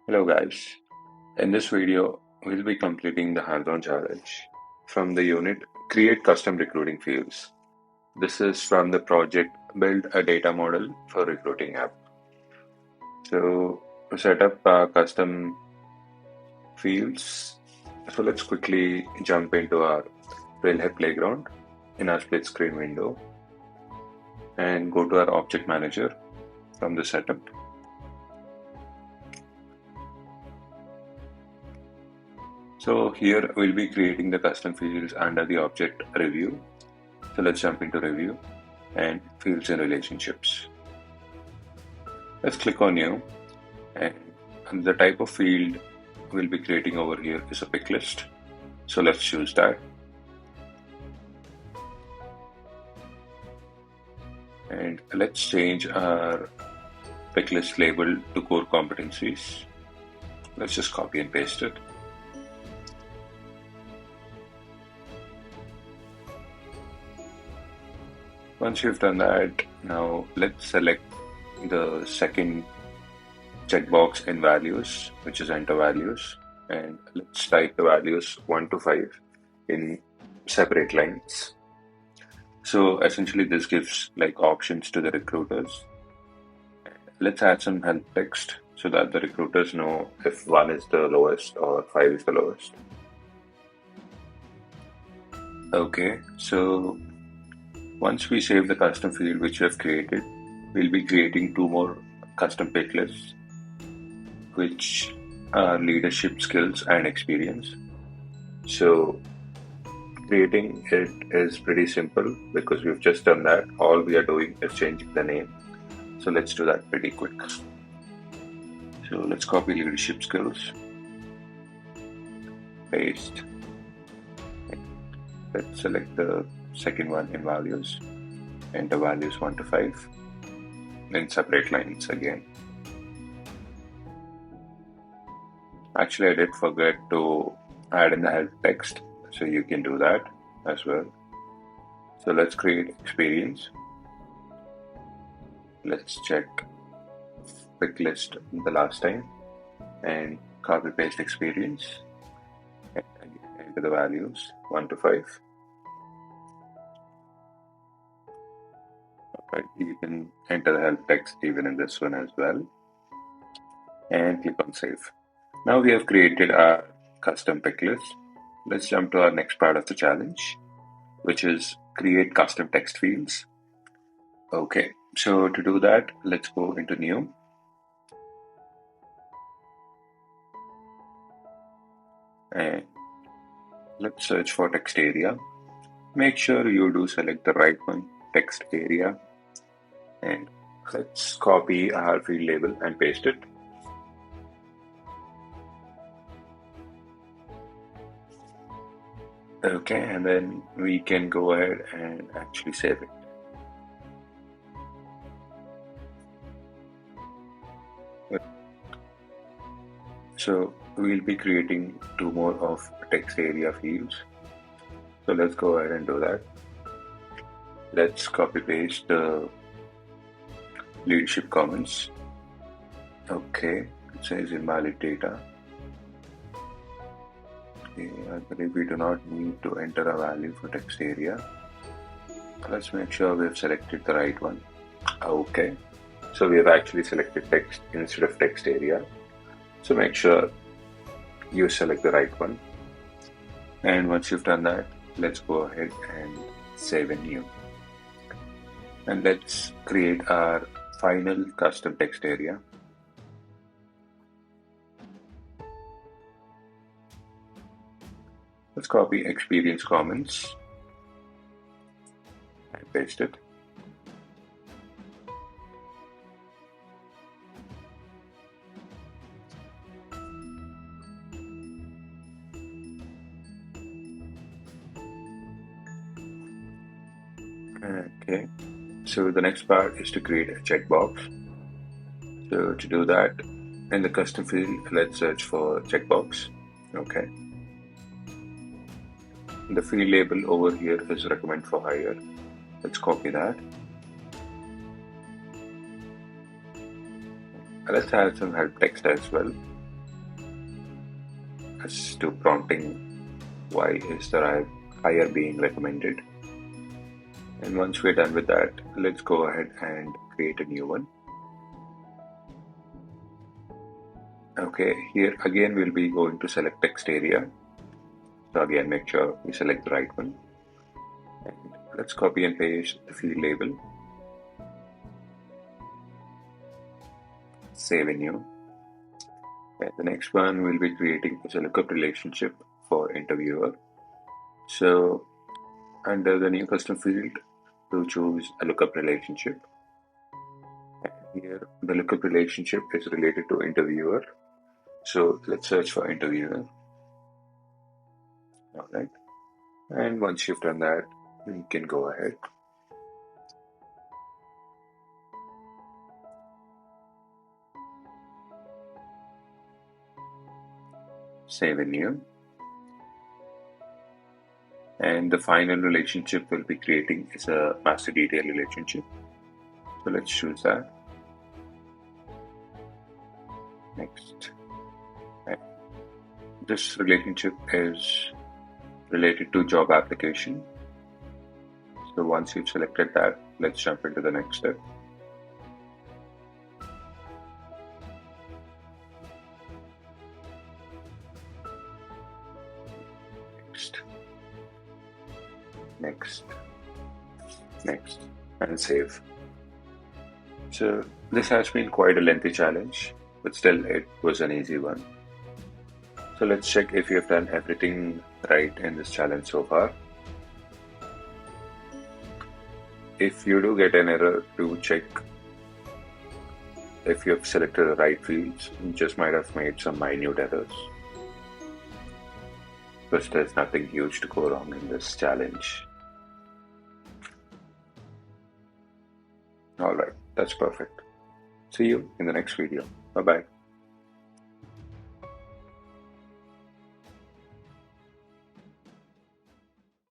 Hello guys, in this video we'll be completing the hands-on challenge from the unit Create Custom Recruiting Fields. This is from the project Build a Data Model for Recruiting app. So to set up custom fields, so let's quickly jump into our Trailhead playground in our split screen window and go to our object manager from the setup. So here we'll be creating the custom fields under the object review. So let's jump into review and fields and relationships. Let's click on new, and the type of field we'll be creating over here is a pick list. So let's choose that. And let's change our pick list label to core competencies. Let's just copy and paste it. Once you've done that, now let's select the second checkbox in values, which is enter values, and let's type the values 1 to 5 in separate lines. So essentially this gives like options to the recruiters. Let's add some help text so that the recruiters know if 1 is the lowest or 5 is the lowest. Okay, so once we save the custom field which we have created, we'll be creating 2 more custom pick lists, which are leadership skills and experience. So creating it is pretty simple because we've just done that. All we are doing is changing the name. So let's do that pretty quick. So let's copy leadership skills, paste. Let's select the second one in values, enter values 1 to 5 in separate lines again. Actually, I did forget to add in the help text, so you can do that as well. So let's create experience. Let's check pick list the last time and copy paste experience and enter the values 1 to 5. Right, you can enter the help text even in this one as well and click on save. Now we have created our custom pick list. Let's jump to our next part of the challenge, which is create custom text fields. Okay, so to do that, let's go into new. And let's search for text area. Make sure you do select the right one, text area. And let's copy our field label and paste it. Okay, and then we can go ahead and actually save it. So we'll be creating 2 more of text area fields. So let's go ahead and do that. Let's copy paste the leadership comments. Okay, it says invalid data. Okay, I believe we do not need to enter a value for text area. Let's make sure we have selected the right one. Okay, so we have actually selected text instead of text area. So make sure you select the right one. And once you've done that, let's go ahead and save in new. And let's create our final custom text area. Let's copy experience comments and paste it. Okay, so the next part is to create a checkbox. So to do that, in the custom field, let's search for checkbox. Okay. The field label over here is recommend for hire. Let's copy that. Let's add some help text as well. as to prompting why is the hire being recommended. And once we're done with that, let's go ahead and create a new one. Okay, here again we'll be going to select text area. So again, make sure we select the right one. And let's copy and paste the field label. Save in new. And the next one we'll be creating is a lookup relationship for interviewer. So under the new custom field, we'll choose a lookup relationship. And here the lookup relationship is related to interviewer. So let's search for interviewer. All right. And once you've done that, you can go ahead. Save in new. And the final relationship we'll be creating is a master detail relationship. So let's choose that. Next. And this relationship is related to job application. So once you've selected that, let's jump into the next step. Next, and save. So this has been quite a lengthy challenge, but still it was an easy one. So let's check if you have done everything right in this challenge so far. If you do get an error, do check if you have selected the right fields. You just might have made some minute errors. Because there's nothing huge to go wrong in this challenge. Alright, that's perfect. See you in the next video. Bye-bye.